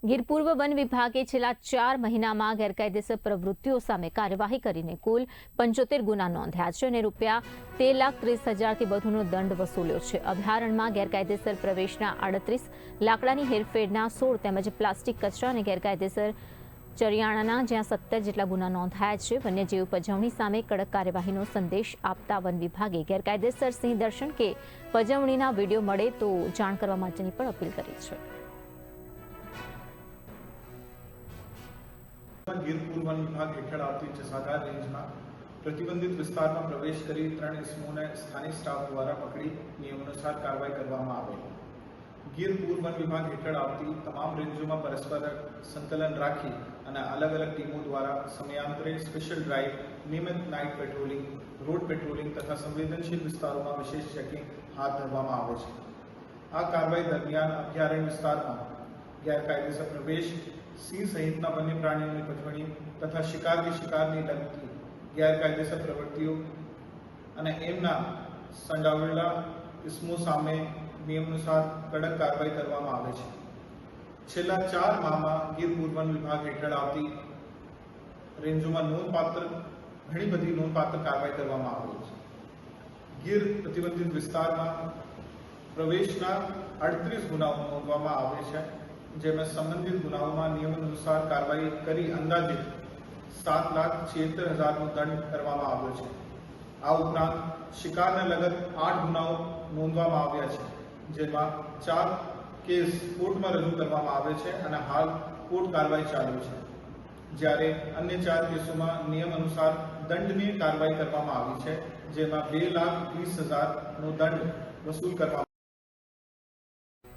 ગીર પૂર્વ વન વિભાગે છેલ્લા 4 મહિનામાં ગેરકાયદેસર પ્રવૃત્તિઓ સામે કાર્યવાહી કરીને કુલ 75 ગુના નોંધ્યા છે અને રૂપિયા 13,30,000થી વધુનો દંડ વસૂલ્યો છે। અભયારણ્યમાં ગેરકાયદેસર પ્રવેશના 38, લાકડાની હેરફેરના 16 તેમજ પ્લાસ્ટિક કચરા અને ગેરકાયદેસર ચરિયાણાના જ્યાં 17 જેટલા ગુના નોંધાયા છે। વન્યજીવ પજવણી સામે કડક કાર્યવાહીનો સંદેશ આપતા વન વિભાગે ગેરકાયદેસર સિંહ દર્શન કે પજવણીના વિડીયો મળે તો જાણ કરવા માટેની પણ અપીલ કરી છે। ગીર પૂર્વ વન વિભાગ હેઠળ આવતી જસાધાર રેન્જમાં પ્રતિબંધિત વિસ્તારમાં પ્રવેશ કરી 3 ઇસમોને સ્થાનિક સ્ટાફ દ્વારા પકડી નિયમાનુસાર કાર્યવાહી કરવામાં આવેલ। ગીર પૂર્વ વન વિભાગ હેઠળ આવતી તમામ રેન્જોમાં પરસ્પર સંકલન રાખી અને અલગ અલગ ટીમો દ્વારા સમયાંતરે સ્પેશિયલ ડ્રાઇવ, નિયમિત નાઇટ પેટ્રોલિંગ, રોડ પેટ્રોલિંગ તથા સંવેદનશીલ વિસ્તારોમાં વિશેષ ચેકિંગ હાથ ધરવામાં આવે છે। આ કાર્યવાહી દરમિયાન અભયારણ્ય વિસ્તારમાં ગેરકાયદેસર પ્રવેશ, સિંહ સહિતના વન્ય પ્રાણીઓની પજવણી તથા શિકારની લગતી ગેરકાયદેસર પ્રવૃત્તિઓ અને એમના સંડોવાયેલા ઇસમો સામે નિયમાનુસાર કડક કાર્યવાહી કરવામાં આવે છે। છેલ્લા 4 માહમાં ગીર પૂર્વ વન વિભાગ હેઠળ આવતી રેન્જોમાં ઘણી બધી નોંધપાત્ર કાર્યવાહી કરવામાં આવી છે। ગીર પ્રતિબંધિત વિસ્તારમાં પ્રવેશના 38 ગુનાઓ નોંધવામાં આવે છે, જેમાં સંબંધિત ગુનાઓમાં નિયમાનુસાર કાર્યવાહી કરી અંદાજિત 7,76,000નો દંડ કરવામાં આવ્યો છે। આ ઉપરાંત શિકારને લગત 8 ગુનાઓ નોંધવામાં આવ્યા છે, જેમાં 4 કેસ કોર્ટમાં રજૂ કરવામાં આવે છે અને હાલ કોર્ટ કાર્યવાહી ચાલુ છે, જ્યારે અન્ય 4 કેસોમાં નિયમ અનુસાર દંડની કાર્યવાહી કરવામાં આવી છે, જેમાં 2,30,000નો દંડ વસૂલ કરવામાં